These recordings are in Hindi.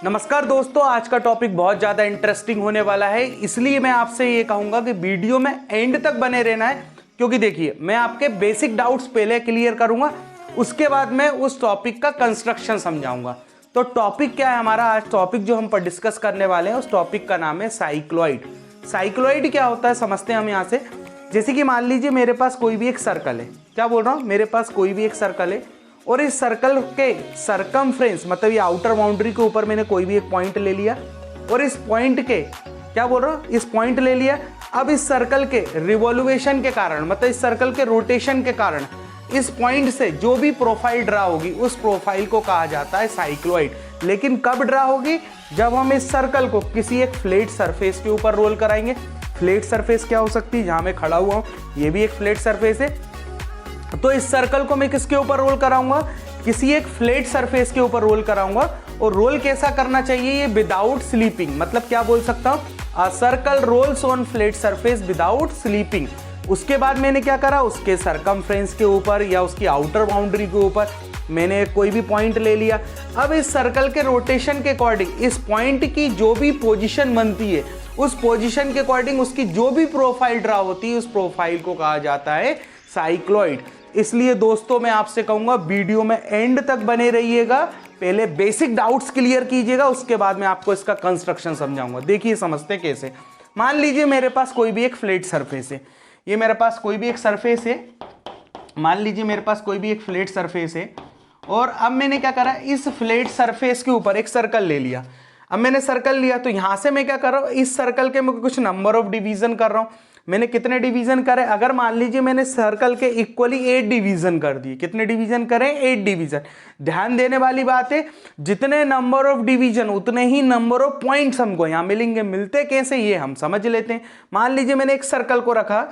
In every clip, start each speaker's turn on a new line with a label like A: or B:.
A: नमस्कार दोस्तों, आज का टॉपिक बहुत ज़्यादा इंटरेस्टिंग होने वाला है, इसलिए मैं आपसे ये कहूँगा कि वीडियो में एंड तक बने रहना है। क्योंकि देखिए, मैं आपके बेसिक डाउट्स पहले क्लियर करूँगा, उसके बाद मैं उस टॉपिक का कंस्ट्रक्शन समझाऊंगा। तो टॉपिक क्या है हमारा? आज टॉपिक जो हम पर डिस्कस करने वाले हैं, उस टॉपिक का नाम है साइक्लॉइड। साइक्लॉइड क्या होता है समझते हैं हम यहाँ से। जैसे कि मान लीजिए मेरे पास कोई भी एक सर्कल है, क्या बोल रहा हूँ, मेरे पास कोई भी एक सर्कल है और इस सर्कल के सरकमफ्रेंस मतलब ये आउटर बाउंड्री के ऊपर मैंने कोई भी एक पॉइंट ले लिया और इस पॉइंट के क्या बोल रहा हूँ, इस पॉइंट ले लिया। अब इस सर्कल के रिवॉल्यूशन के कारण मतलब इस सर्कल के रोटेशन के कारण इस पॉइंट से जो भी प्रोफाइल ड्रा होगी उस प्रोफाइल को कहा जाता है साइक्लॉइड। लेकिन कब ड्रा होगी? जब हम इस सर्कल को किसी एक फ्लैट सरफेस के ऊपर रोल कराएंगे। फ्लैट सरफेस क्या हो सकती है? जहाँ मैं खड़ा हुआ हूँ ये भी एक फ्लैट सरफेस है, तो इस सर्कल को मैं किसके ऊपर रोल कराऊंगा? किसी एक फ्लैट सरफेस के ऊपर रोल कराऊंगा। और रोल कैसा करना चाहिए? ये विदाउट स्लीपिंग, मतलब क्या बोल सकता हूं, a circle rolls on flat surface without slipping. उसके बाद मैंने क्या करा, उसके सरकमफ्रेंस के ऊपर या उसकी आउटर बाउंड्री के ऊपर मैंने कोई भी पॉइंट ले लिया। अब इस सर्कल के रोटेशन के अकॉर्डिंग इस पॉइंट की जो भी पोजीशन बनती है उस पोजीशन के अकॉर्डिंग उसकी जो भी प्रोफाइल ड्रा होती है उस प्रोफाइल को कहा जाता है साइक्लॉइड। इसलिए दोस्तों मैं आपसे कहूंगा वीडियो में एंड तक बने रहिएगा, पहले बेसिक डाउट्स क्लियर कीजिएगा, उसके बाद मैं आपको इसका कंस्ट्रक्शन समझाऊंगा। देखिए समझते कैसे। मान लीजिए मेरे पास कोई भी एक फ्लैट सरफेस है, ये मेरे पास कोई भी एक सरफेस है, मान लीजिए मेरे पास कोई भी एक फ्लैट सरफेस है और अब मैंने क्या करा, इस फ्लैट सरफेस के ऊपर एक सर्कल ले लिया। अब मैंने सर्कल लिया तो यहां से मैं क्या कर रहा हूं, इस सर्कल के मैं कुछ नंबर ऑफ डिवीजन कर रहा हूं। मैंने कितने डिवीजन करे? अगर मान लीजिए मैंने सर्कल के इक्वली 8 डिवीजन कर दिए। कितने डिवीजन करें? 8 डिवीजन। ध्यान देने वाली बात है, जितने नंबर ऑफ डिवीजन उतने ही नंबर ऑफ पॉइंट्स हमको यहाँ मिलेंगे। मिलते कैसे ये हम समझ लेते हैं। मान लीजिए मैंने एक सर्कल को रखा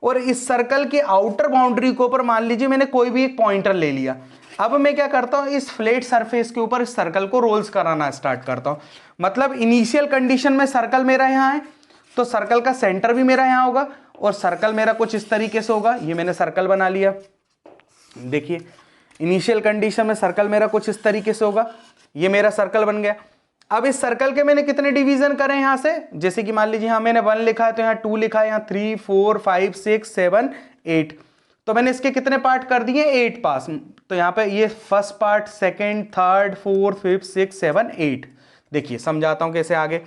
A: और इस सर्कल की आउटर बाउंड्री के ऊपर मान लीजिए मैंने कोई भी एक पॉइंटर ले लिया। अब मैं क्या करता हूं, इस फ्लैट सरफेस के ऊपर इस सर्कल को रोल्स कराना स्टार्ट करता हूं। मतलब इनिशियल कंडीशन में सर्कल मेरा यहां है तो सर्कल का सेंटर भी मेरा यहां होगा और सर्कल मेरा कुछ इस तरीके से होगा। ये मैंने सर्कल बना लिया, देखिए इनिशियल कंडीशन में सर्कल मेरा कुछ इस तरीके से होगा, ये मेरा सर्कल बन गया। अब इस सर्कल के मैंने कितने डिवीजन करें यहां से? जैसे कि मान लीजिए यहां मैंने 1 लिखा है तो यहां 2 लिखा है, यहां 3 4 5 6 7 8, तो मैंने इसके कितने पार्ट कर दिए? 8 पास। तो यहाँ पे ये first part, second, third, fourth, fifth, 6 7 8। देखिए समझाता हूं कैसे आगे।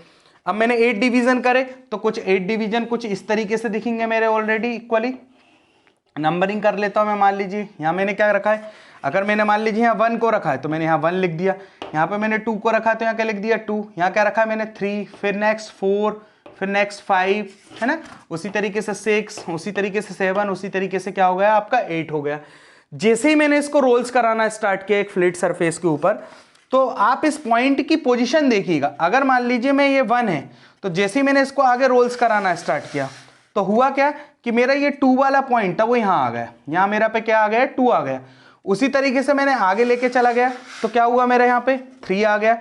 A: अब मैंने 8 डिवीजन करे तो कुछ 8 डिवीजन कुछ इस तरीके से दिखेंगे मेरे ऑलरेडी इक्वली। नंबरिंग कर लेता हूं मैं। मान लीजिए यहाँ मैंने क्या रखा है, अगर मैंने मान लीजिए यहाँ 1 को रखा है तो मैंने यहाँ 1 लिख दिया। यहाँ पे मैंने 2 को रखा है तो यहाँ क्या लिख दिया 2। यहाँ क्या रखा है मैंने 3, फिर नेक्स्ट 4, फिर नेक्स्ट 5, है ना, उसी तरीके से 6, उसी तरीके से 7, उसी तरीके से क्या हो गया आपका 8 हो गया। जैसे ही मैंने इसको रोल्स कराना स्टार्ट किया एक फ्लैट सरफेस के ऊपर, तो आप इस पॉइंट की पोजीशन देखिएगा। अगर मान लीजिए मैं ये 1 है तो जैसे ही मैंने इसको आगे रोल्स कराना स्टार्ट किया तो हुआ क्या कि मेरा ये 2 वाला पॉइंट था वो यहाँ आ गया, यहाँ मेरा पे क्या आ गया 2 आ गया। उसी तरीके से मैंने आगे लेके चला गया तो क्या हुआ मेरा यहाँ पे 3 आ गया।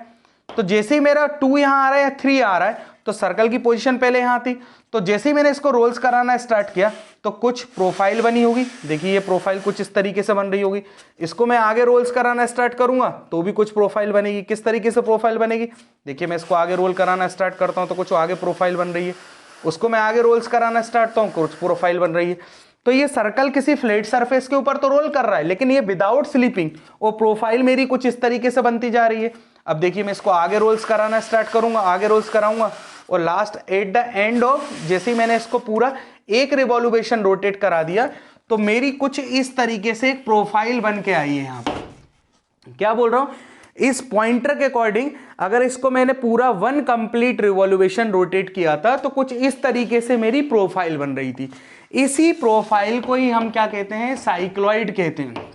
A: तो जैसे ही मेरा 2 यहाँ आ रहा है या 3 आ रहा है तो सर्कल की पोजीशन पहले यहाँ थी, तो जैसे ही मैंने इसको रोल्स कराना स्टार्ट किया तो कुछ प्रोफाइल बनी होगी। देखिए ये प्रोफाइल कुछ इस तरीके से बन रही होगी। इसको मैं आगे रोल्स कराना स्टार्ट करूंगा तो भी कुछ प्रोफाइल बनेगी। किस तरीके से प्रोफाइल बनेगी? देखिए मैं इसको आगे रोल कराना स्टार्ट करता हूं तो कुछ आगे प्रोफाइल बन रही है, उसको मैं आगे रोल्स कराना स्टार्ट करता हूं कुछ प्रोफाइल बन रही है। तो ये सर्कल किसी फ्लैट सरफेस के ऊपर तो रोल कर रहा है लेकिन ये विदाउट स्लीपिंग, और प्रोफाइल मेरी कुछ इस तरीके से बनती जा रही है। अब देखिए मैं इसको आगे रोल्स कराना स्टार्ट करूंगा, आगे रोल्स कराऊंगा और last at the end of जैसे ही मैंने इसको पूरा एक रिवॉल्यूशन रोटेट करा दिया तो मेरी कुछ इस तरीके से एक प्रोफाइल बन के आई है। यहाँ पर क्या बोल रहा हूं, इस पॉइंटर के अकॉर्डिंग अगर इसको मैंने पूरा 1 कंप्लीट रिवॉल्यूशन रोटेट किया था तो कुछ इस तरीके से मेरी प्रोफाइल बन रही थी। इसी प्रोफाइल को ही हम क्या कहते हैं? साइक्लॉइड कहते हैं।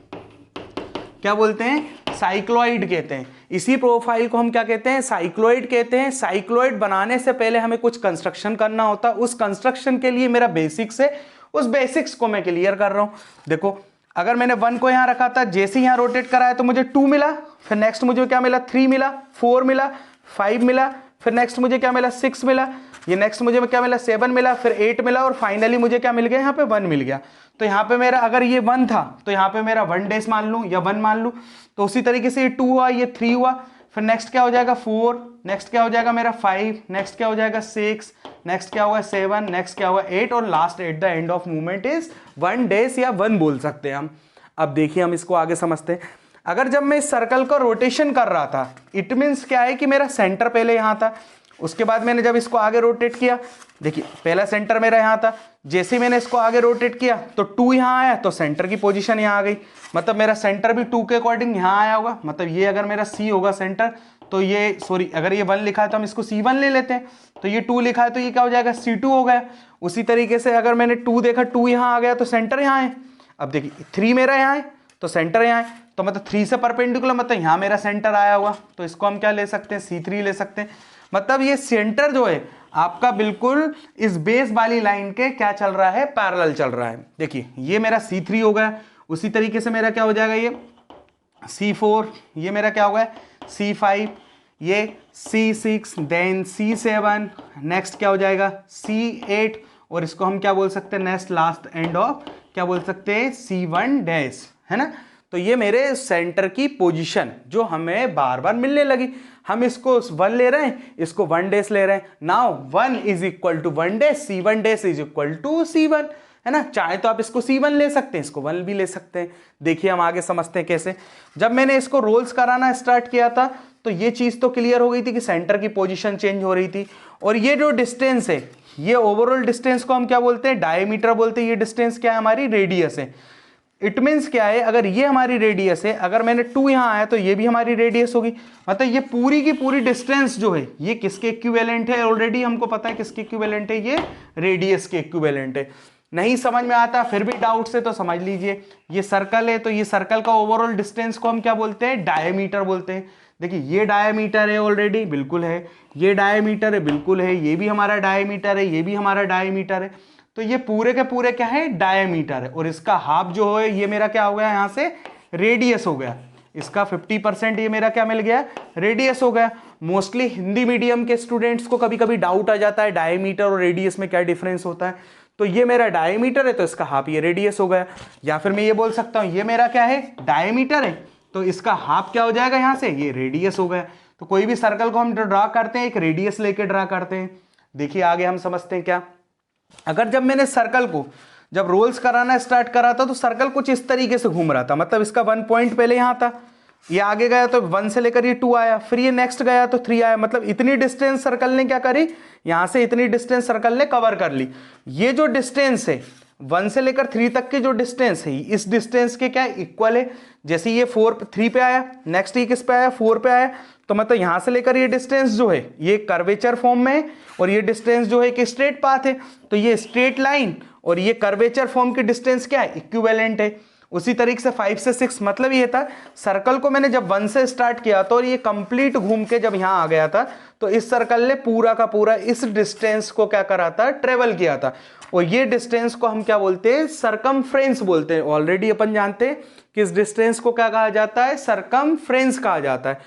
A: क्या बोलते हैं? साइक्लॉइड कहते हैं। इसी प्रोफाइल को हम क्या कहते हैं? साइक्लॉइड कहते हैं। साइक्लॉइड बनाने से पहले हमें कुछ कंस्ट्रक्शन करना होता है। उस कंस्ट्रक्शन के लिए मेरा बेसिक्स है, उस बेसिक्स को मैं क्लियर कर रहा हूं। देखो अगर मैंने 1 को यहां रखा था, जैसे ही यहां रोटेट कराया तो मुझे 2 मिला, फिर नेक्स्ट मुझे क्या मिला 3 मिला, 4 मिला, 5 मिला, फिर नेक्स्ट मुझे क्या मिला 6 मिला, ये नेक्स्ट मुझे क्या मिला 7 मिला, फिर 8 मिला और फाइनली मुझे क्या मिल गया यहाँ पे 1 मिल गया। तो यहाँ पे मेरा अगर ये 1 था तो यहाँ पे मेरा 1 डैश मान लूं या 1 मान लूं, तो उसी तरीके से ये 2 हुआ, ये 3 हुआ, फिर नेक्स्ट क्या हो जाएगा 4, नेक्स्ट क्या हो जाएगा मेरा 5, नेक्स्ट क्या हो जाएगा 6, नेक्स्ट क्या होगा 7, नेक्स्ट क्या होगा 8 और last at the end of movement is 1 days या 1 बोल सकते हैं हम। अब देखिए हम इसको आगे समझते हैं। अगर जब मैं इस सर्कल को रोटेशन कर रहा था, इट मीन्स क्या है कि मेरा सेंटर पहले यहां था, उसके बाद मैंने जब इसको आगे रोटेट किया, देखिए पहला सेंटर मेरा यहां था, जैसे ही मैंने इसको आगे रोटेट किया तो 2 यहां आया तो सेंटर की पोजीशन यहां आ गई, मतलब मेरा सेंटर भी 2 के अकॉर्डिंग यहां आया होगा। मतलब ये अगर मेरा C होगा सेंटर तो ये सॉरी अगर ये 1 लिखा है तो हम इसको C1 ले लेते हैं, तो ये 2 लिखा है तो ये क्या हो जाएगा C2 हो गया। उसी तरीके से अगर मैंने 2 देखा 2 यहां आ गया तो सेंटर यहां है। अब देखिए 3 मेरा यहां है तो सेंटर यहां है, तो मतलब 3 से परपेंडिकुलर मतलब यहां मेरा सेंटर आया हुआ, तो इसको हम क्या ले सकते हैं C3 ले सकते हैं। मतलब ये सेंटर जो है आपका बिल्कुल इस बेस वाली लाइन के क्या चल रहा है, पैरेलल चल रहा है। देखिए ये मेरा C3 हो गया, उसी तरीके से मेरा क्या हो जाएगा ये C4, ये मेरा क्या हो गया C5, ये C6, देन C7, नेक्स्ट क्या हो जाएगा C8 और इसको हम क्या बोल सकते हैं नेक्स्ट लास्ट एंड ऑफ क्या बोल सकते हैं C1 डैश, है ना। तो ये मेरे सेंटर की पोजीशन जो हमें बार बार मिलने लगी, हम इसको 1 ले रहे हैं, इसको 1 डैश ले रहे हैं। Now 1 is equal to 1 dash, C1 dash is equal to C1, है ना। चाहे तो आप इसको C1 ले सकते हैं, इसको 1 भी ले सकते हैं। देखिए हम आगे समझते हैं कैसे। जब मैंने इसको रोल्स कराना स्टार्ट किया था तो ये चीज तो क्लियर हो गई थी कि सेंटर की पोजीशन चेंज हो रही थी, और ये जो डिस्टेंस है ये ओवरऑल डिस्टेंस को हम क्या बोलते हैं, डायमीटर बोलते हैं। ये डिस्टेंस क्या है, हमारी रेडियस है। इट मीन्स क्या है, अगर ये हमारी रेडियस है, अगर मैंने 2 यहां आया तो ये भी हमारी रेडियस होगी। मतलब ये पूरी की पूरी डिस्टेंस जो है ये किसके इक्विवेलेंट है, ऑलरेडी हमको पता है किसके इक्विवेलेंट है, ये रेडियस के इक्विवेलेंट है। नहीं समझ में आता फिर भी डाउट से तो समझ लीजिए, ये सर्कल है तो ये सर्कल का ओवरऑल डिस्टेंस को हम क्या बोलते हैं, डायमीटर बोलते हैं। देखिए ये डायमीटर है ऑलरेडी, बिल्कुल है, ये डायमीटर है, बिल्कुल है, ये भी हमारा डायमीटर है, ये भी हमारा डायमीटर है। तो ये पूरे के पूरे क्या है, डायमीटर है, और इसका हाफ जो है ये मेरा क्या हो गया यहां से रेडियस हो गया। इसका 50% ये मेरा क्या मिल गया, रेडियस हो गया। मोस्टली हिंदी मीडियम के स्टूडेंट्स को कभी कभी डाउट आ जाता है डायमीटर और रेडियस में क्या डिफरेंस होता है। तो ये मेरा डायमीटर है तो इसका हाफ ये रेडियस हो गया, या फिर मैं ये बोल सकता हूं ये मेरा क्या है, डायमीटर है तो इसका हाफ क्या हो जाएगा यहां से, ये रेडियस हो गया। तो कोई भी सर्कल को हम ड्रा करते हैं एक रेडियस लेके ड्रा करते हैं। देखिए आगे हम समझते हैं क्या। अगर जब मैंने सर्कल को जब रोल्स कराना स्टार्ट करा था तो सर्कल कुछ इस तरीके से घूम रहा था, मतलब इसका 1 पॉइंट पहले यहां था, ये आगे गया तो 1 से लेकर ये 2 आया, फिर ये नेक्स्ट गया तो 3 आया। मतलब इतनी डिस्टेंस सर्कल ने क्या करी, यहां से इतनी डिस्टेंस सर्कल ने कवर कर ली। ये जो डिस्टेंस है 1 से लेकर 3 तक की जो डिस्टेंस है इस डिस्टेंस के क्या इक्वल है। जैसे ये 3 पे आया, नेक्स्ट ये किस पे आया, 4 पे आया, तो मतलब यहां से लेकर ये डिस्टेंस जो है ये कर्वेचर फॉर्म में है, और ये डिस्टेंस जो है एक स्ट्रेट पाथ है। तो ये स्ट्रेट लाइन और ये कर्वेचर फॉर्म की डिस्टेंस क्या है, इक्विवेलेंट है। उसी तरीके से 5 से 6 मतलब ये था सर्कल को मैंने जब 1 से स्टार्ट किया था और ये कंप्लीट घूम के जब यहां आ गया था तो इस सर्कल ने पूरा का पूरा इस डिस्टेंस को क्या करा था, ट्रेवल किया था। और ये डिस्टेंस को हम क्या बोलते हैं, सरकमफ्रेंस बोलते हैं। ऑलरेडी अपन जानते हैं कि इस डिस्टेंस को क्या कहा जाता है, सरकमफ्रेंस कहा जाता है।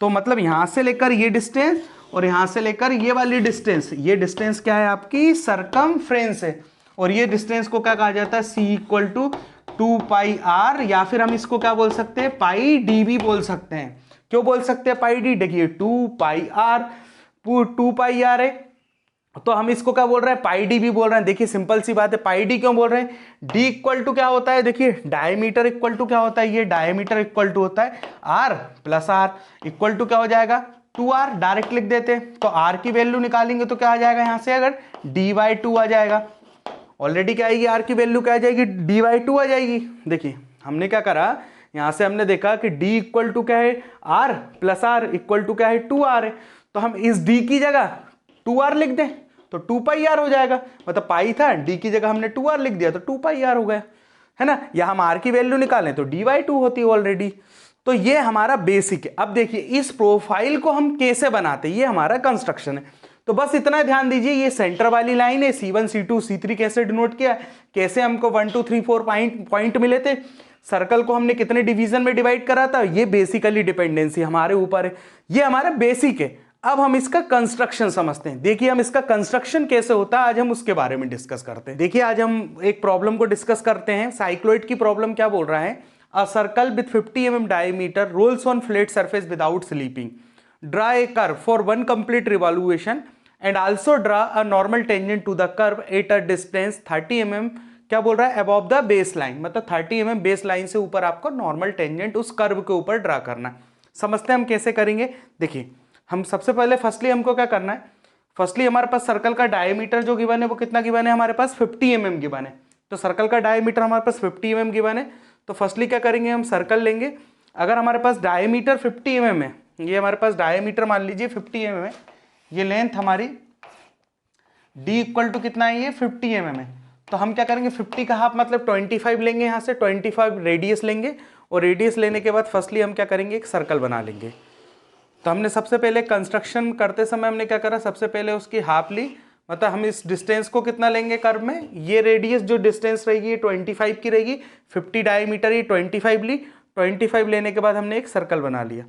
A: तो मतलब यहां से लेकर ये डिस्टेंस और यहां से लेकर ये वाली डिस्टेंस, ये डिस्टेंस क्या है आपकी, सरकमफ्रेंस है। और ये डिस्टेंस को क्या कहा जाता है, C = 2 पाई r, या फिर हम इसको क्या बोल सकते हैं, पाई डी भी बोल सकते हैं। क्यों बोल सकते हैं पाई डी, देखिए 2 पाई r, 2 पाई r है तो हम इसको क्या बोल रहे हैं, पाई डी भी बोल रहे हैं। देखिए सिंपल सी बात है, पाई डी क्यों बोल रहे हैं, d इक्वल टू क्या होता है, देखिए डायमीटर इक्वल टू क्या होता है, ये डायमीटर इक्वल टू होता है r + r इक्वल टू क्या हो जाएगा 2r। डायरेक्ट लिख देते हैं तो r की वैल्यू निकालेंगे तो क्या आ जाएगा यहां से, अगर d/2 आ जाएगा। ऑलरेडी क्या आएगी, r की वैल्यू क्या आ जाएगी, d/2 आ जाएगी। देखिए हमने क्या करा, यहां से हमने देखा कि d इक्वल टू क्या है, r + r इक्वल टू क्या है, 2r है। तो हम इस d की जगह 2r लिख दें तो 2 पाई r हो जाएगा। मतलब पाई था, d की जगह हमने 2r लिख दिया तो 2 पाई r हो गया, है ना। या हम r की वैल्यू निकालें तो d/2 होती है ऑलरेडी। तो ये हमारा बेसिक है। अब देखिए इस प्रोफाइल को हम कैसे बनाते हैं, ये हमारा कंस्ट्रक्शन है। तो बस इतना ध्यान दीजिए, ये सेंटर वाली लाइन है, C1 C2 C3 कैसे डिनोट किया, कैसे हमको 1 2 3 4 पॉइंट मिले थे, सर्कल को हमने कितने डिवीजन में डिवाइड करा था, ये बेसिकली डिपेंडेंसी हमारे ऊपर है, ये हमारा बेसिक है। अब हम इसका कंस्ट्रक्शन समझते हैं। देखिए हम इसका कंस्ट्रक्शन कैसे होता है आज हम उसके बारे में डिस्कस करते हैं। देखिए आज हम एक प्रॉब्लम को डिस्कस करते हैं। साइक्लोइड की प्रॉब्लम क्या बोल रहा है, a circle with 50 mm diameter rolls on flat surface without slipping. Draw a curve for one complete revolution and also draw a normal tangent to the curve at a distance 30 mm, क्या बोल रहा है, अबव द बेस लाइन, मतलब 30 mm बेस लाइन से ऊपर आपको नॉर्मल टेंजेंट उस कर्व के ऊपर ड्रा करना है। समझते हैं हम कैसे करेंगे। देखिए हम सबसे पहले फर्स्टली हमको क्या करना है, फर्स्टली हमारे पास सर्कल का डायमीटर जो गिवन है वो कितना गिवन है, हमारे पास 50 mm गिवन है। तो सर्कल का डायमीटर हमारे पास 50 mm गिवन है। तो फर्स्टली क्या करेंगे, हम सर्कल लेंगे। अगर हमारे पास डायमीटर 50 mm है, ये हमारे पास डायमीटर मान लीजिए 50 mm है, ये लेंथ हमारी d इक्वल टू कितना है, ये 50 mm है। तो हम क्या करेंगे, 50 का हाफ मतलब 25 लेंगे, यहाँ से 25 रेडियस लेंगे, और रेडियस लेने के बाद फर्स्टली हम क्या करेंगे, एक सर्कल बना लेंगे। तो हमने सबसे पहले कंस्ट्रक्शन करते समय हमने क्या करा, सबसे पहले उसकी हाफ ली, मतलब हम इस डिस्टेंस को कितना लेंगे कर्व में, ये रेडियस जो डिस्टेंस रहेगी ये 25 की रहेगी, 50 डायमीटर ये 25 ली, 25 लेने के बाद हमने एक सर्कल बना लिया।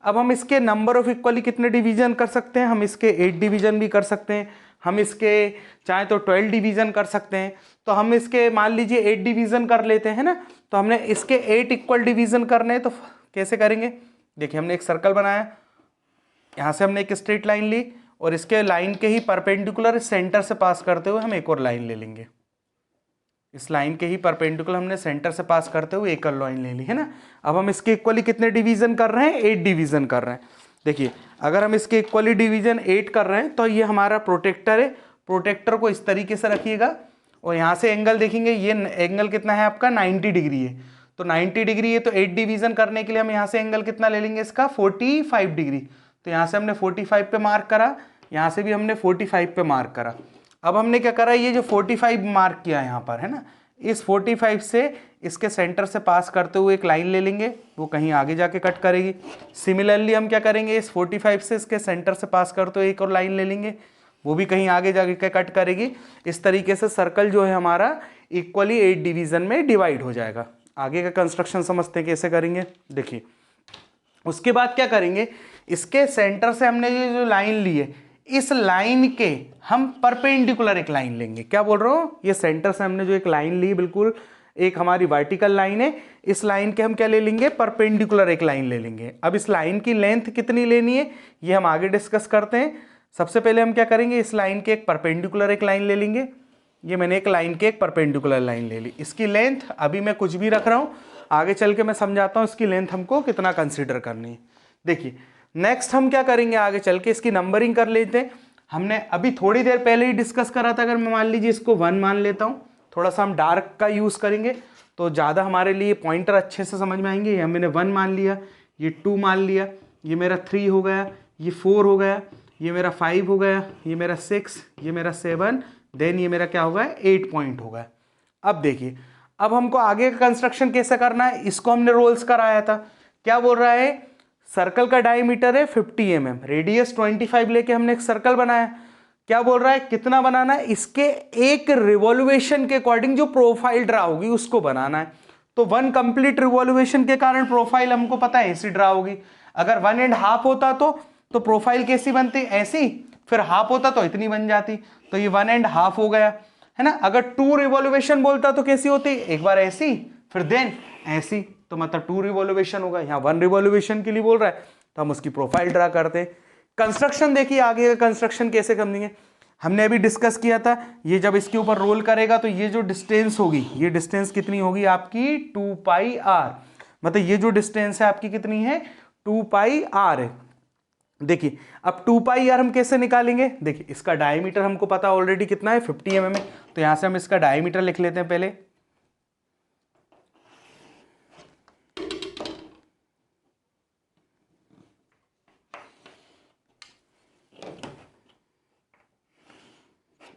A: अब हम इसके नंबर ऑफ इक्वली कितने डिवीजन कर सकते हैं, हम इसके 8 डिवीजन भी कर सकते हैं, हम इसके चाहे तो 12 डिवीजन कर सकते हैं। तो हम इसके मान लीजिए 8 डिवीजन कर लेते हैं ना, तो हमने इसके 8 इक्वल डिवीजन करने हैं, तो कैसे करेंगे, देखिए हमने एक सर्कल बनाया, यहाँ से हमने एक स्ट्रेट लाइन ली, और इसके लाइन के ही परपेंडिकुलर सेंटर से पास करते हुए हम एक और लाइन ले लेंगे। इस लाइन के ही परपेंडिकुलर हमने सेंटर से पास करते हुए एक और लाइन ले ली है ना। अब हम इसके इक्वली कितने डिवीजन कर रहे हैं, 8 डिवीजन कर रहे हैं। देखिए अगर हम इसके इक्वली डिवीजन 8 कर रहे हैं तो ये हमारा प्रोटेक्टर है, प्रोटेक्टर को इस तरीके से रखिएगा, और यहाँ से एंगल देखेंगे, ये एंगल कितना है आपका 90 डिग्री है। तो 90 डिग्री है, तो 8 डिवीजन करने के लिए हम यहाँ से एंगल कितना ले लेंगे इसका, 45 डिग्री। तो यहाँ से हमने 45 पे मार्क करा, यहाँ से भी हमने 45 पे मार्क करा। अब हमने क्या करा, ये जो 45 मार्क किया यहाँ पर है ना, इस 45 से इसके सेंटर से पास करते हुए एक लाइन ले लेंगे, वो कहीं आगे जाके कट करेगी। सिमिलरली हम क्या करेंगे, इस 45 से इसके सेंटर से पास करते हुए एक और लाइन ले लेंगे, वो भी कहीं आगे जाके कट करेगी। इस तरीके से सर्कल जो है हमारा इक्वली 8 डिवीजन में डिवाइड हो जाएगा। आगे का कंस्ट्रक्शन समझते हैं कैसे करेंगे। देखिए उसके बाद क्या करेंगे, इसके सेंटर से हमने ये जो लाइन ली है, इस लाइन के हम परपेंडिकुलर एक लाइन लेंगे। क्या बोल रहा हूँ, ये सेंटर से हमने जो एक लाइन ली, बिल्कुल एक हमारी वर्टिकल लाइन है, इस लाइन के हम क्या ले लेंगे, परपेंडिकुलर एक लाइन ले लेंगे। अब इस लाइन की लेंथ कितनी लेनी है ये हम आगे डिस्कस करते हैं। सबसे पहले हम क्या करेंगे, इस लाइन के एक परपेंडिकुलर एक लाइन ले लेंगे। ये मैंने एक लाइन के एक परपेंडिकुलर लाइन ले ली, इसकी लेंथ अभी मैं कुछ भी रख रहा हूँ, आगे चल के मैं समझाता हूँ इसकी लेंथ हमको कितना कंसिडर करनी है। देखिए नेक्स्ट हम क्या करेंगे, आगे चल के इसकी नंबरिंग कर लेते हैं। हमने अभी थोड़ी देर पहले ही डिस्कस करा था, अगर मैं मान लीजिए इसको 1 मान लेता हूँ, थोड़ा सा हम डार्क का यूज़ करेंगे तो ज़्यादा हमारे लिए पॉइंटर अच्छे से समझ में आएंगे। ये मैंने 1 मान लिया, ये 2 मान लिया, ये मेरा 3 हो गया, ये 4 हो गया, ये मेरा 5 हो गया, ये मेरा 6, ये मेरा 7, देन ये मेरा क्या हो गया 8 पॉइंट हो गया। अब देखिए अब हमको आगे का कंस्ट्रक्शन कैसे करना है, इसको हमने रोल्स कराया था। क्या बोल रहा है, सर्कल का डायमीटर है 50 mm, रेडियस 25 लेके हमने एक सर्कल बनाया। क्या बोल रहा है, कितना बनाना है, इसके एक रिवॉल्यूशन के अकॉर्डिंग जो प्रोफाइल ड्रा होगी उसको बनाना है। तो 1 कंप्लीट रिवॉल्यूशन के कारण प्रोफाइल हमको पता है ऐसी ड्रा होगी। अगर 1.5 होता तो प्रोफाइल कैसी बनती, ऐसी, फिर हाफ होता तो इतनी बन जाती, तो ये 1.5 हो गया है ना। अगर 2 रिवॉल्यूशन बोलता तो कैसी होती, एक बार ऐसी फिर देन ऐसी, तो मतलब 2 रिवॉल्यूशन होगा। यहाँ 1 रिवॉल्यूशन के लिए बोल रहा है तो हम उसकी प्रोफाइल ड्रा करते हैं। कंस्ट्रक्शन देखिए आगे का कंस्ट्रक्शन कैसे करेंगे, हमने अभी डिस्कस किया था। ये जब इसके ऊपर रोल करेगा तो ये जो डिस्टेंस होगी, ये डिस्टेंस कितनी होगी आपकी 2πr, मतलब ये जो डिस्टेंस है आपकी कितनी है 2πr है। देखिए अब 2πr हम कैसे निकालेंगे, देखिए इसका डायमीटर हमको पता ऑलरेडी कितना है 50 mm है, तो यहां से हम इसका डायमीटर लिख लेते हैं पहले।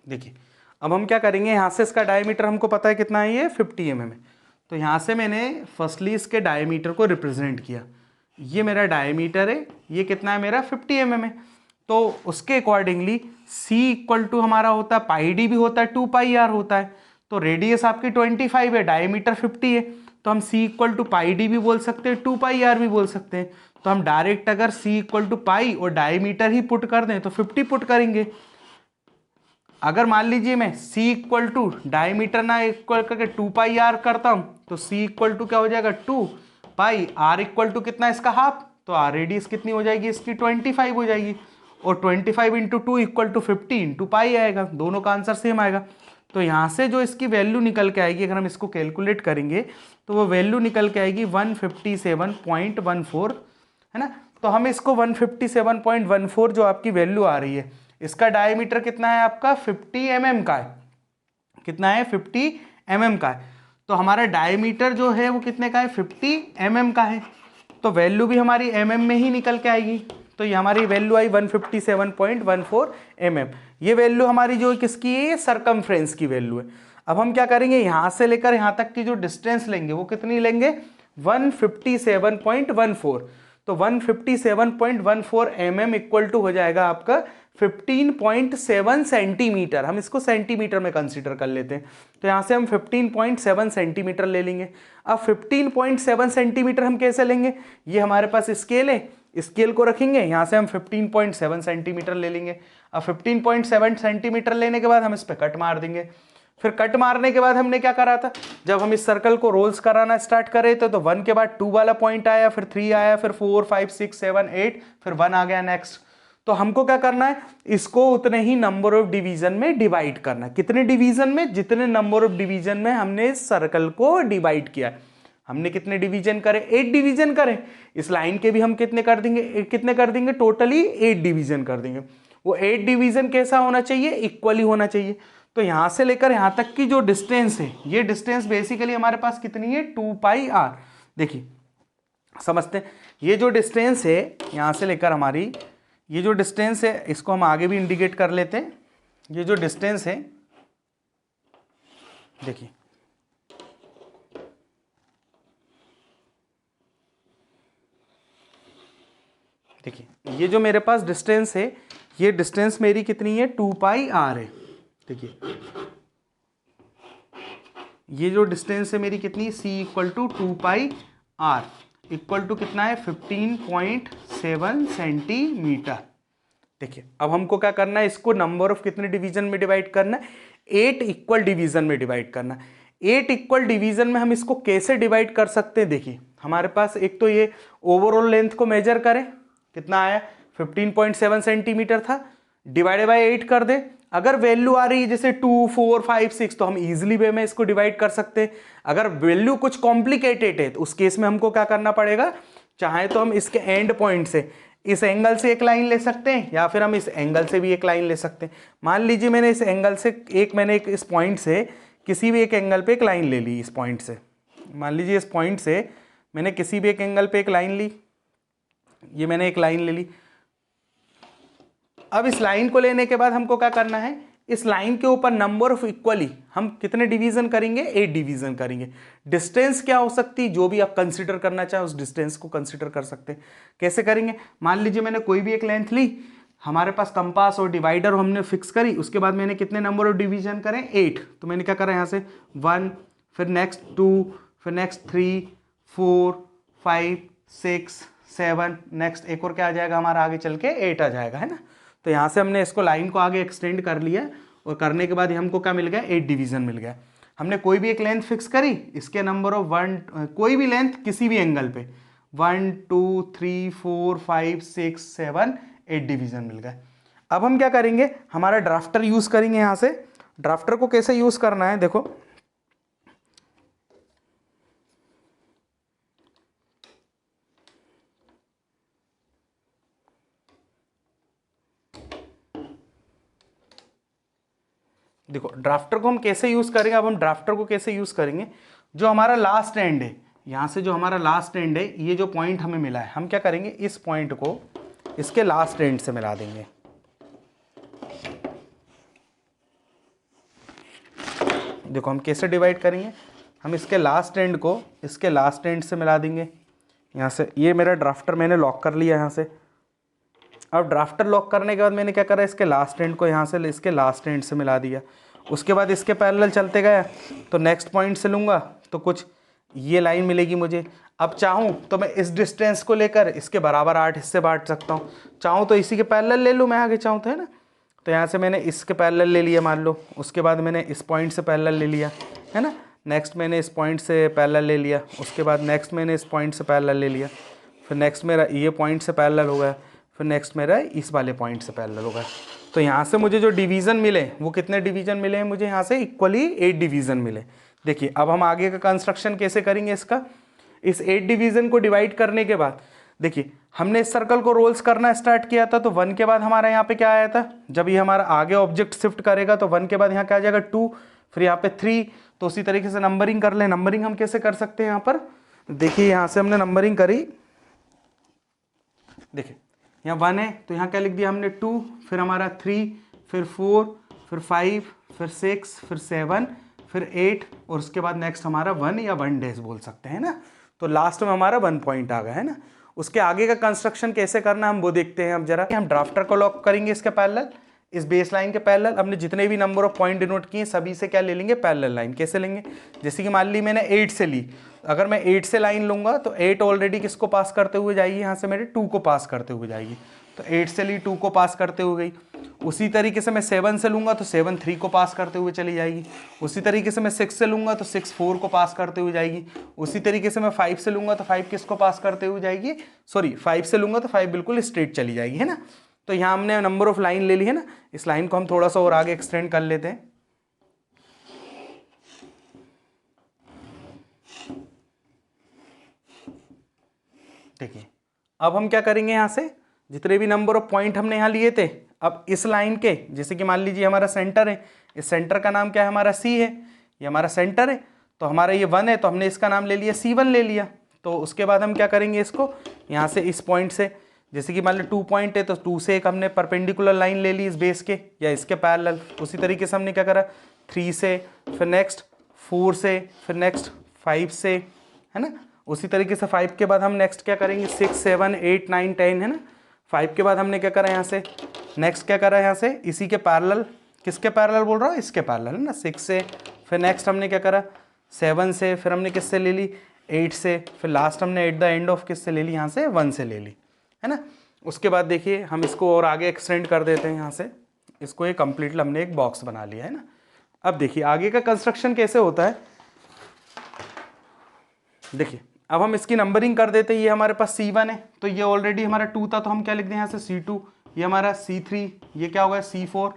A: देखिए अब हम क्या करेंगे, यहां से इसका डायमीटर हमको पता है कितना है, ये 50 mm है, तो यहां से मैंने फर्स्टली इसके डायमीटर को रिप्रेजेंट किया। ये मेरा डायमीटर है, ये कितना है मेरा 50 mm है, तो उसके अकॉर्डिंगली c इक्वल टू हमारा होता है पाई डी भी होता है 2πr होता है। तो रेडियस आपकी 25 है, डायमीटर 50 है, तो हम c equal to pi D भी बोल सकते हैं, 2πr भी बोल सकते हैं। तो हम डायरेक्ट अगर c इक्वल टू पाई और डायमीटर ही पुट कर दें तो 50 पुट करेंगे। अगर मान लीजिए मैं c इक्वल टू डायमीटर ना इक्वल करके 2πr करता हूं तो c इक्वल टू क्या हो जाएगा 2 पाई, r इक्वल टू कितना इसका हाफ, तो आर रेडियस कितनी हो जाएगी इसकी 25 हो जाएगी, और 25 into 2 equal to 50 into pi आएगा, दोनों का आंसर सेम आएगा। तो यहाँ से जो इसकी वैल्यू निकल के आएगी, अगर हम इसको कैलकुलेट करेंगे तो वो वैल्यू निकल के आएगी 157.14, है ना। तो हम इसको 157.14 जो आपकी वैल्यू आ रही है, इसका डायमीटर कितना है आपका 50 mm का है, कितना है 50 mm का है। तो हमारा डायमीटर जो है वो कितने का है 50 mm का है, तो वैल्यू भी हमारी mm में ही निकल के आएगी। तो ये हमारी वैल्यू आई 157.14 mm। ये वैल्यू हमारी जो किसकी है, सरकमफ्रेंस की वैल्यू है। अब हम क्या करेंगे, यहाँ से लेकर यहाँ तक की जो डिस्टेंस लेंगे वो कितनी लेंगे 157.14। तो 157.14 mm इक्वल टू हो जाएगा आपका 15.7 सेंटीमीटर। हम इसको सेंटीमीटर में कंसीडर कर लेते हैं, तो यहाँ से हम 15.7 सेंटीमीटर ले लेंगे। अब 15.7 सेंटीमीटर हम कैसे लेंगे, ये हमारे पास स्केल है, स्केल को रखेंगे, यहाँ से हम 15.7 सेंटीमीटर ले लेंगे। अब 15.7 सेंटीमीटर लेने के बाद हम इस पर कट मार देंगे। फिर कट मारने के बाद हमने क्या करा था, जब हम इस सर्कल को रोल्स कराना स्टार्ट करे थे तो 1 के बाद 2 वाला पॉइंट आया, फिर 3 आया, फिर 4 5 6 7 8, फिर 1 आ गया नेक्स्ट। तो हमको क्या करना है, इसको उतने ही नंबर ऑफ डिवीजन में डिवाइड करना है। कितने डिवीजन में, जितने नंबर ऑफ डिवीजन में हमने इस सर्कल को डिवाइड किया। हमने कितने डिवीजन करे, 8 डिवीजन करे। इस लाइन के भी हम कितने कर देंगे, टोटली 8 डिवीजन कर देंगे। वो 8 डिवीजन कैसा होना चाहिए, इक्वली होना चाहिए। तो यहां से लेकर यहां तक की जो डिस्टेंस है, ये डिस्टेंस बेसिकली हमारे पास कितनी है 2 पाई आर। देखिए समझते हैं, ये जो डिस्टेंस है यहां से लेकर हमारी, ये जो डिस्टेंस है इसको हम आगे भी इंडिकेट कर लेते हैं। ये जो डिस्टेंस है देखिए, ये जो मेरे पास डिस्टेंस है, ये डिस्टेंस मेरी कितनी है 2 पाई आर है। देखिए ये जो डिस्टेंस है मेरी कितनी, c equal to 2 pi r equal to कितना है 15.7 सेंटीमीटर। देखिए अब हमको क्या करना है, इसको नंबर ऑफ कितने डिवीजन में डिवाइड करना है, 8 इक्वल डिवीजन में डिवाइड करना है। 8 इक्वल डिवीजन में हम इसको कैसे डिवाइड कर सकते हैं, देखिए हमारे पास एक तो ये ओवरऑल लेंथ को मेजर करें, कितना आया 15.7 सेंटीमीटर था, डिवाइडेड बाय 8 कर दे। अगर वैल्यू आ रही है जैसे 2 4 5 6 तो हम इजीली वे में इसको डिवाइड कर सकते हैं। अगर वैल्यू कुछ कॉम्प्लिकेटेड है तो उस केस में हमको क्या करना पड़ेगा, चाहे तो हम इसके एंड पॉइंट से इस एंगल से एक लाइन ले सकते हैं, या फिर हम इस एंगल से भी एक लाइन ले सकते हैं। मान लीजिए मैंने इस एंगल से इस पॉइंट से किसी भी एक एंगल पे एक लाइन ले ली। इस पॉइंट से मान लीजिए, इस पॉइंट से मैंने किसी भी एक एंगल पे एक लाइन ली, ये मैंने एक लाइन ले ली। अब इस लाइन को लेने के बाद हमको क्या करना है, इस लाइन के ऊपर नंबर ऑफ इक्वली हम कितने डिवीजन करेंगे, 8 डिवीजन करेंगे। डिस्टेंस क्या हो सकती है, जो भी आप कंसीडर करना चाहे उस डिस्टेंस को कंसीडर कर सकते हैं। कैसे करेंगे, मान लीजिए मैंने कोई भी एक लेंथ ली, हमारे पास कंपास और डिवाइडर हमने फिक्स करी, उसके बाद मैंने कितने नंबर ऑफ डिवीजन करें 8। तो मैंने क्या करा, यहाँ से 1, फिर नेक्स्ट 2, फिर नेक्स्ट 3 4 5 6 7, नेक्स्ट एक और क्या आ जाएगा हमारा आगे चल के 8 आ जाएगा, है ना। तो यहाँ से हमने इसको लाइन को आगे एक्सटेंड कर लिया, और करने के बाद हमको क्या मिल गया, 8 डिवीजन मिल गया। हमने कोई भी एक लेंथ फिक्स करी, इसके नंबर ऑफ 1, कोई भी लेंथ किसी भी एंगल पे 1 2 3 4 5 6 7 8 डिवीजन मिल गए। अब हम क्या करेंगे, हमारा ड्राफ्टर यूज करेंगे। यहाँ से ड्राफ्टर को कैसे यूज करना है, देखो ड्राफ्टर को हम कैसे यूज करेंगे। अब हम ड्राफ्टर को कैसे यूज करेंगे, जो हमारा लास्ट एंड है, यहाँ से जो हमारा लास्ट एंड है, ये जो पॉइंट हमें मिला है, हम क्या करेंगे, इस पॉइंट को इसके लास्ट एंड से मिला देंगे। देखो हम कैसे डिवाइड करेंगे, हम इसके लास्ट एंड को इसके लास्ट एंड से मिला देंगे। यहाँ से ये मेरा ड्राफ्टर मैंने लॉक कर लिया यहाँ से। अब ड्राफ्टर लॉक करने के बाद मैंने क्या करा, इसके लास्ट एंड को यहाँ से इसके लास्ट एंड से मिला दिया। उसके बाद इसके पैरेलल चलते गए, तो नेक्स्ट पॉइंट से लूँगा तो कुछ ये लाइन मिलेगी मुझे। अब चाहूँ तो मैं इस डिस्टेंस को लेकर इसके बराबर 8 हिस्से बांट सकता हूँ, चाहूँ तो इसी के पैरेलल ले लूँ मैं आगे चाहूँ तो, है ना। तो यहाँ से मैंने इसके पैरेलल ले लिया मान लो, उसके बाद मैंने इस पॉइंट से पैरेलल ले लिया, है ना। नेक्स्ट मैंने इस पॉइंट से पैरेलल ले लिया, उसके बाद नेक्स्ट मैंने इस पॉइंट से पैरेलल ले लिया, फिर नेक्स्ट मेरा ये पॉइंट से पैरेलल हो गया, फिर नेक्स्ट मेरा इस वाले पॉइंट से पैरेलल हो गया। तो यहाँ से मुझे जो डिवीज़न मिले वो कितने डिवीज़न मिले हैं मुझे यहाँ से इक्वली 8 डिवीज़न मिले। देखिए अब हम आगे का कंस्ट्रक्शन कैसे करेंगे इसका। इस 8 डिवीज़न को डिवाइड करने के बाद देखिए हमने इस सर्कल को रोल्स करना स्टार्ट किया था, तो 1 के बाद हमारा यहाँ पे क्या आया था, जब ये हमारा आगे ऑब्जेक्ट शिफ्ट करेगा तो 1 के बाद यहाँ क्या आ जाएगा 2, फिर यहाँ पे 3। तो उसी तरीके से नंबरिंग कर ले। नंबरिंग हम कैसे कर सकते हैं यहाँ पर, देखिए यहाँ से हमने नंबरिंग करी, देखिए यहाँ 1 है तो यहाँ क्या लिख दिया हमने 2, फिर हमारा 3, फिर 4, फिर 5, फिर 6, फिर 7, फिर 8 और उसके बाद नेक्स्ट हमारा 1 या 1 डैश बोल सकते हैं ना। तो लास्ट में हमारा 1 पॉइंट आ गया है ना। उसके आगे का कंस्ट्रक्शन कैसे करना हम वो देखते हैं। अब जरा हम ड्राफ्टर को लॉक करेंगे इसके पैरेलल, इस बेस लाइन के पैरेलल। हमने जितने भी नंबर ऑफ पॉइंट डिनोट किए सभी से क्या ले लेंगे, पैरेलल लाइन। कैसे लेंगे, जैसे कि मान ली मैंने 8 से ली, अगर मैं 8 से लाइन लूंगा तो 8 ऑलरेडी किसको पास करते हुए जाएगी, यहाँ से मेरे 2 को पास करते हुए जाएगी। तो 8 से ली 2 को पास करते हुए गई। उसी तरीके से मैं 7 से लूंगा तो 7 3 को पास करते हुए चली जाएगी। उसी तरीके से मैं 6 से लूंगा तो 6 4 को पास करते हुए जाएगी। उसी तरीके से मैं 5 से लूंगा तो 5 किसको पास करते हुए जाएगी, सॉरी 5 से लूंगा तो 5 बिल्कुल स्ट्रेट चली जाएगी, है ना। तो यहाँ हमने नंबर ऑफ लाइन ले ली है ना। इस लाइन को हम थोड़ा सा और आगे एक्सटेंड कर लेते हैं। देखिए अब हम क्या करेंगे, यहाँ से जितने भी नंबर ऑफ पॉइंट हमने यहाँ लिए थे, अब इस लाइन के, जैसे कि मान लीजिए हमारा सेंटर है, इस सेंटर का नाम क्या है हमारा C है, ये हमारा सेंटर है। तो हमारा ये 1 है तो हमने इसका नाम ले लिया C1 ले लिया। तो उसके बाद हम क्या करेंगे, इसको यहाँ से इस पॉइंट से, जैसे कि मान लो 2 पॉइंट है तो 2 से एक हमने परपेंडिकुलर लाइन ले ली इस बेस के या इसके पैरेलल। उसी तरीके से हमने क्या करा 3 से, फिर नेक्स्ट 4 से, फिर नेक्स्ट 5 से, है ना। उसी तरीके से 5 के बाद हम नेक्स्ट क्या करेंगे 6 7 8 9 10, है ना। 5 के बाद हमने क्या करा यहाँ से, नेक्स्ट क्या करा यहाँ से इसी के पैरेलल, किसके पैरेलल बोल रहा हूँ, इसके पैरेलल, है ना, 6 से। फिर नेक्स्ट हमने क्या करा 7 से, फिर हमने किससे ले ली 8 से, फिर लास्ट हमने एट द एंड ऑफ किससे ले ली, यहाँ से 1 से ले ली, है ना। उसके बाद देखिए हम इसको और आगे एक्सटेंड कर देते हैं यहाँ से, इसको ये कंप्लीट हमने एक बॉक्स बना लिया है ना। अब देखिए आगे का कंस्ट्रक्शन कैसे होता है। देखिए अब हम इसकी नंबरिंग कर देते हैं। ये हमारे पास C1 है तो ये ऑलरेडी हमारा 2 था तो हम क्या लिख दें यहाँ से C2, ये हमारा C3, ये क्या हो गया C4,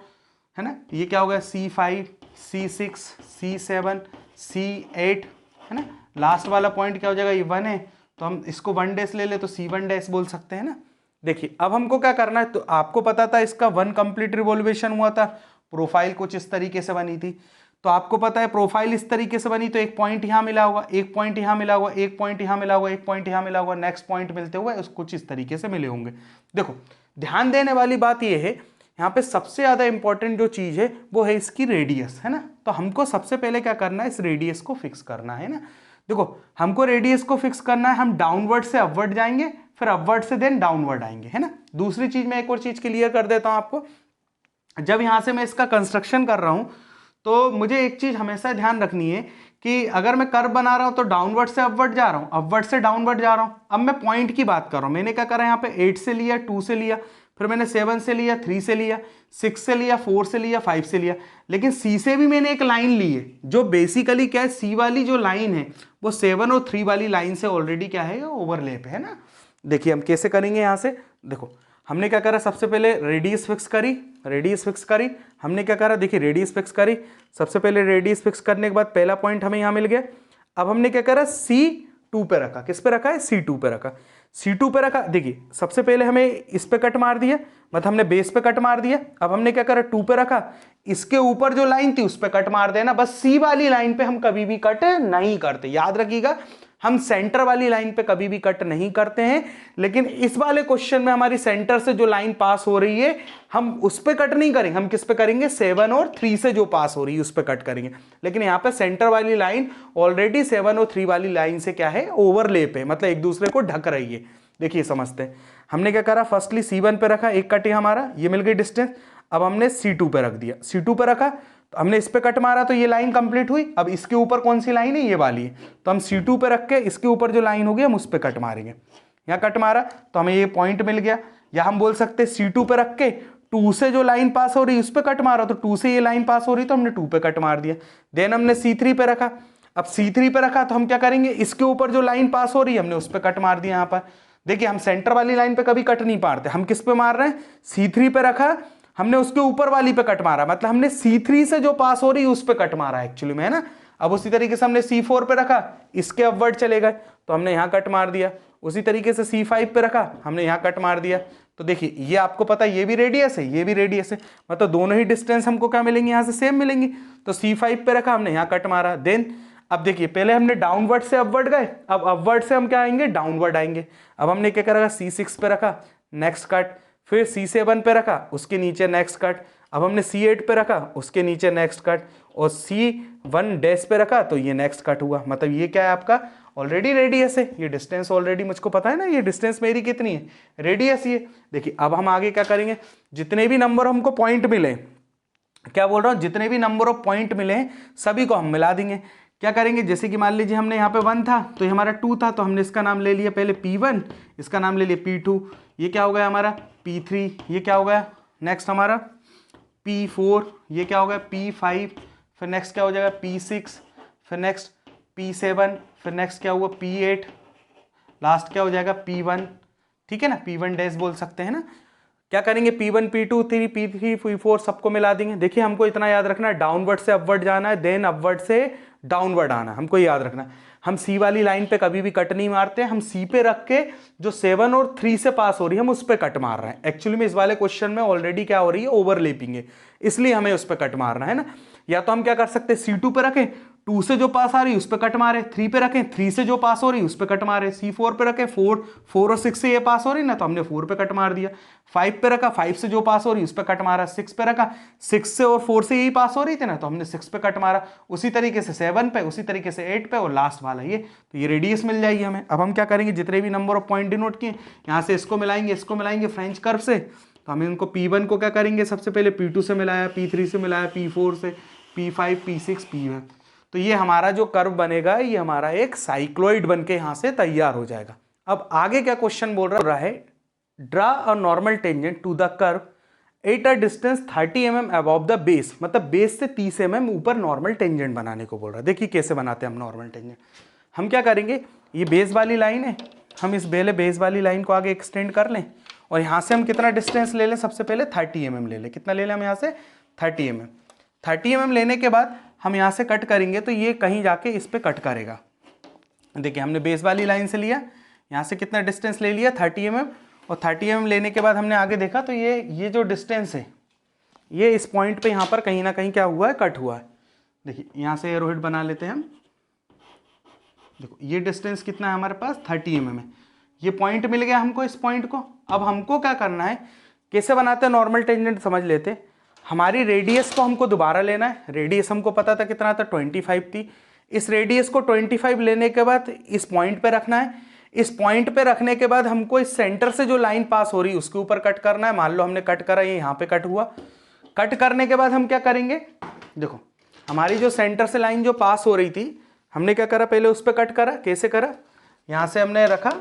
A: है ना, ये क्या हो गया C5, C6, C7, C8, है ना। लास्ट वाला पॉइंट क्या हो जाएगा, ये 1 है तो हम इसको 1 डैश ले ले तो C1 डैश बोल सकते हैं ना। देखिए अब हमको क्या करना है, तो आपको पता था इसका 1 कंप्लीट रिवॉल्यूशन हुआ था, प्रोफाइल कुछ इस तरीके से बनी थी। तो आपको पता है प्रोफाइल इस तरीके से बनी, तो एक पॉइंट यहाँ मिला होगा, एक पॉइंट यहाँ मिला होगा, एक पॉइंट यहाँ मिला होगा, एक पॉइंट यहाँ मिला होगा, नेक्स्ट पॉइंट मिलते हुए कुछ इस तरीके से मिले होंगे। देखो ध्यान देने वाली बात यह है, यहाँ पे सबसे ज़्यादा इंपॉर्टेंट जो चीज़ है वो है इसकी रेडियस, है ना। तो हमको सबसे पहले क्या करना है, इस रेडियस को फिक्स करना है ना। देखो हमको रेडियस को फिक्स करना है, हम डाउनवर्ड से अपवर्ड जाएंगे, फिर अपवर्ड से देन डाउनवर्ड आएंगे, है ना। दूसरी चीज़ मैं एक और चीज़ क्लियर कर देता हूँ आपको, जब यहाँ से मैं इसका कंस्ट्रक्शन कर रहा हूँ तो मुझे एक चीज़ हमेशा ध्यान रखनी है कि अगर मैं कर्व बना रहा हूँ तो डाउनवर्ड से अपवर्ड जा रहा हूँ, अपवर्ड से डाउनवर्ड जा रहा हूँ। अब मैं पॉइंट की बात कर रहा हूँ, मैंने क्या करा यहाँ पे 8 से लिया, 2 से लिया, फिर मैंने 7 से लिया, 3 से लिया, 6 से लिया, 4 से लिया, 5 से लिया, लेकिन C से भी मैंने एक लाइन ली है जो बेसिकली क्या है, C वाली जो लाइन है वो 7 और 3 वाली लाइन से ऑलरेडी क्या है, ओवरलैप है ना। देखिए हम कैसे करेंगे, यहाँ से देखो हमने क्या करा, सबसे पहले रेडियस फिक्स करी, रेडियस फिक्स करी, हमने क्या करा, देखिए रेडियस फिक्स करी, सबसे पहले रेडियस फिक्स करने के बाद पहला पॉइंट हमें यहाँ मिल गया। अब हमने क्या करा, C2 पे रखा, किस पे रखा है, C2 पे रखा, C2 पे रखा। देखिए सबसे पहले हमें इस पे कट मार दिया, मतलब हमने बेस पे कट मार दिया। अब हमने क्या करा, 2 पे रखा, इसके ऊपर जो लाइन थी उस पे कट मार देना, बस C वाली लाइन पे हम कभी भी कट नहीं करते, याद रखिएगा। हम सेंटर वाली लाइन पे कभी भी कट नहीं करते हैं, लेकिन इस वाले क्वेश्चन में हमारी सेंटर से जो लाइन पास हो रही है हम उस पे कट नहीं करेंगे, हम किस पे करेंगे, 7 और 3 से जो पास हो रही है उस पे कट करेंगे। लेकिन यहाँ पे सेंटर वाली लाइन ऑलरेडी 7 और 3 वाली लाइन से क्या है, ओवरलैप है, मतलब एक दूसरे को ढक रही है। देखिए समझते हैं, हमने क्या करा, फर्स्टली C1 पे रखा, एक कट है हमारा, ये मिल गई डिस्टेंस। अब हमने C2 पे रख दिया, C2 पे रखा तो हमने इस पे कट मारा तो ये लाइन कंप्लीट हुई। अब इसके ऊपर कौन सी लाइन है, ये वाली है, तो हम C2 पे रख के इसके ऊपर जो लाइन होगी हम उस पे कट मारेंगे। यहाँ कट मारा तो हमें ये पॉइंट मिल गया, या हम बोल सकते C2 पे रख के 2 से जो लाइन पास हो रही है उस पे कट मारा, तो 2 से ये लाइन पास हो रही तो हमने 2 पे कट मार दिया। देन हमने C3 पे रखा, अब C3 पे रखा तो हम क्या करेंगे, इसके ऊपर जो लाइन पास हो रही है हमने उस पे कट मार दिया यहाँ पर। देखिए हम सेंटर वाली लाइन पे कभी कट नहीं मारते, हम किस पे मार रहे हैं, C3 पे रखा, हमने उसके ऊपर वाली पे कट मारा, मतलब हमने C3 से जो पास हो रही है उस पे कट मारा एक्चुअली में, है ना। अब उसी तरीके से हमने C4 पे रखा, इसके अपवर्ड चले गए तो हमने यहाँ कट मार दिया। उसी तरीके से C5 पे रखा, हमने यहाँ कट मार दिया। तो देखिए ये आपको पता है ये भी रेडियस है, ये भी रेडियस है, मतलब दोनों ही डिस्टेंस हमको क्या मिलेंगे, यहाँ से सेम मिलेंगी। तो C5 पे रखा, हमने यहाँ कट मारा। देन अब देखिए पहले हमने डाउनवर्ड से अपवर्ड गए, अब अपवर्ड से हम क्या आएंगे, डाउनवर्ड आएंगे। अब हमने क्या करा, C6 पे रखा, नेक्स्ट कट, फिर C7 पे रखा, उसके नीचे नेक्स्ट कट, अब हमने C8 पे रखा, उसके नीचे नेक्स्ट कट, और C1 डैश पे रखा तो ये नेक्स्ट कट हुआ। मतलब ये क्या है आपका ऑलरेडी रेडियस है, ये डिस्टेंस ऑलरेडी मुझको पता है ना, ये डिस्टेंस मेरी कितनी है, रेडियस ये। देखिए अब हम आगे क्या करेंगे, जितने भी नंबर हमको पॉइंट मिले, क्या बोल रहा हूँ, जितने भी नंबर ऑफ पॉइंट मिले हैं सभी को हम मिला देंगे। क्या करेंगे, जैसे कि मान लीजिए हमने यहाँ पे 1 था तो ये हमारा 2 था, तो हमने इसका नाम ले लिया पहले P1, इसका नाम ले लिया P2, ये क्या हो गया हमारा P3, ये क्या हो गया नेक्स्ट हमारा P4, ये क्या हो गया P5, फिर नेक्स्ट क्या हो जाएगा P6, फिर नेक्स्ट P7, फिर नेक्स्ट क्या हुआ P8, लास्ट क्या हो जाएगा P1, ठीक है ना, P1 डैश बोल सकते हैं ना। क्या करेंगे P1 P2 3 P3 P4 सबको मिला देंगे। देखिए हमको इतना याद रखना है, डाउनवर्ड से अपवर्ड जाना है, देन अपवर्ड से डाउनवर्ड आना, हमको याद रखना है। हम C वाली लाइन पे कभी भी कट नहीं मारते, हम C पे रख के जो 7 और 3 से पास हो रही है हम उस पे कट मार रहे हैं। एक्चुअली में इस वाले क्वेश्चन में ऑलरेडी क्या हो रही है, ओवरलैपिंग है, इसलिए हमें उस पे कट मारना है ना। या तो हम क्या कर सकते हैं, C2 पे रखें, 2 से जो पास आ रही है उस पे कट मारे, 3 पे रखें, 3 से जो पास हो रही है उस पे कट मारे, C4 पे रखें, 4 और 6 से ये पास हो रही है ना तो हमने 4 पे कट मार दिया, 5 पे रखा, 5 से जो पास हो रही है उस पे कट मारा, 6 पे रखा, 6 से और 4 से यही पास हो रही थी ना तो हमने 6 पे कट मारा, उसी तरीके से 7 पे, उसी तरीके से 8 पे, और लास्ट वाला ये, तो ये रेडियस मिल जाएगी हमें। अब हम क्या करेंगे, जितने भी नंबर ऑफ पॉइंट डिनोट किए यहाँ से इसको मिलाएंगे फ्रेंच कर्व से, तो हम इनको P1 को क्या करेंगे, सबसे पहले P2 से मिलाया, P3 से मिलाया, P4 से, P5 P6 P1, तो ये हमारा जो कर्व बनेगा ये हमारा एक साइक्लॉइड बनके यहाँ से तैयार हो जाएगा। अब आगे क्या क्वेश्चन बोल रहा है, draw a normal tangent to the curve at a distance 30 mm above the base, मतलब बेस से 30 mm ऊपर नॉर्मल टेंजेंट बनाने को बोल रहा है। देखिए कैसे बनाते हैं हम नॉर्मल टेंजेंट। हम क्या करेंगे, ये बेस वाली लाइन है, हम इस पहले बेस वाली लाइन को आगे एक्सटेंड कर लें, और यहाँ से हम कितना डिस्टेंस ले लें, सबसे पहले 30 mm ले लें। कितना ले लें हम यहाँ से 30 mm। 30 mm लेने के बाद हम यहाँ से कट करेंगे तो ये कहीं जाके इस पे कट करेगा। देखिए हमने बेस वाली लाइन से लिया, यहाँ से कितना डिस्टेंस ले लिया 30 mm, और 30 mm लेने के बाद हमने आगे देखा तो ये जो डिस्टेंस है ये इस पॉइंट पे यहाँ पर कहीं ना कहीं क्या हुआ है, कट हुआ है। देखिए यहाँ से एरोहेड बना लेते हैं हम, देखो ये डिस्टेंस कितना है हमारे पास 30 mm है, ये पॉइंट मिल गया हमको इस पॉइंट को। अब हमको क्या करना है, कैसे बनाते हैं नॉर्मल टेंजेंट समझ लेते हैं। हमारी रेडियस को हमको दोबारा लेना है, रेडियस हमको पता था कितना था 25 थी, इस रेडियस को 25 लेने के बाद इस पॉइंट पे रखना है, इस पॉइंट पे रखने के बाद हमको इस सेंटर से जो लाइन पास हो रही है उसके ऊपर कट करना है। मान लो हमने कट करा, ये यहाँ पे कट हुआ, कट करने के बाद हम क्या करेंगे, देखो हमारी जो सेंटर से लाइन जो पास हो रही थी हमने क्या करा, पहले उस पर कट करा। कैसे करा, यहाँ से हमने रखा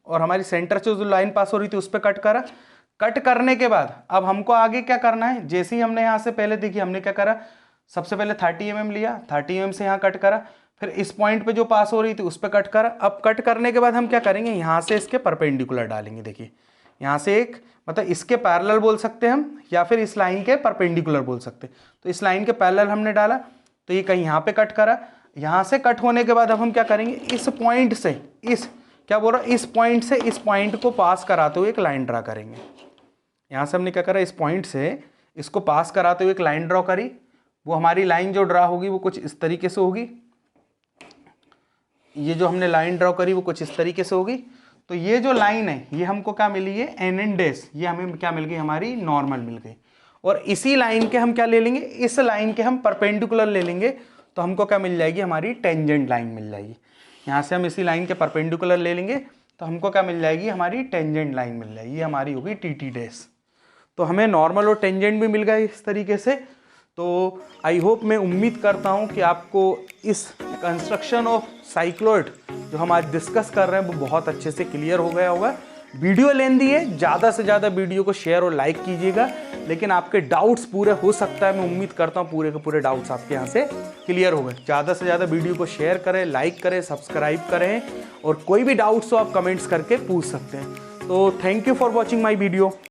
A: और हमारी सेंटर से जो लाइन पास हो रही थी उस पर कट करा। कट करने के बाद अब हमको आगे क्या करना है, जैसे ही हमने यहाँ से पहले देखिए हमने क्या करा, सबसे पहले 30 mm लिया, 30 mm से यहाँ कट करा, फिर इस पॉइंट पे जो पास हो रही थी उस पर कट करा। अब कट करने के बाद हम क्या करेंगे, यहाँ से इसके परपेंडिकुलर डालेंगे। देखिए यहाँ से एक, मतलब इसके पैरेलल बोल सकते हैं हम, या फिर इस लाइन के परपेंडिकुलर बोल सकते हैं। तो इस लाइन के पैरेलल हमने डाला तो ये कहीं यहाँ पे कट करा। यहाँ से कट होने के बाद अब हम क्या करेंगे, इस पॉइंट से, इस क्या बोल रहा है, इस पॉइंट से इस पॉइंट को पास कराते हुए एक लाइन ड्रा करेंगे। यहाँ से हमने क्या करा, इस पॉइंट से इसको पास कराते हुए एक लाइन ड्रॉ करी। वो हमारी लाइन जो ड्रा होगी वो कुछ इस तरीके से होगी, ये जो हमने लाइन ड्रॉ करी वो कुछ इस तरीके से होगी। तो ये जो लाइन है ये हमको क्या मिली है, NN डैश, ये हमें क्या मिल गई, हमारी नॉर्मल मिल गई। और इसी लाइन के हम क्या ले लेंगे, इस लाइन के हम परपेंडिकुलर ले लेंगे तो हमको क्या मिल जाएगी, हमारी टेंजेंट लाइन मिल जाएगी। यहाँ से हम इसी लाइन के परपेंडिकुलर ले लेंगे तो हमको क्या मिल जाएगी, हमारी टेंजेंट लाइन मिल जाएगी, ये हमारी होगी TT डैश। तो हमें नॉर्मल और टेंजेंट भी मिल गया इस तरीके से। तो आई होप, मैं उम्मीद करता हूँ कि आपको इस कंस्ट्रक्शन ऑफ साइक्लॉइड जो हम आज डिस्कस कर रहे हैं वो बहुत अच्छे से क्लियर हो गया होगा। वीडियो लेंदी है, ज़्यादा से ज़्यादा वीडियो को शेयर और लाइक कीजिएगा, लेकिन आपके डाउट्स पूरे हो सकता है, मैं उम्मीद करता हूँ पूरे के पूरे डाउट्स आपके यहाँ से क्लियर हो गए। ज़्यादा से ज़्यादा वीडियो को शेयर करें, लाइक करें, सब्सक्राइब करें, और कोई भी डाउट्स हो आप कमेंट्स करके पूछ सकते हैं। तो thank you for watching my video.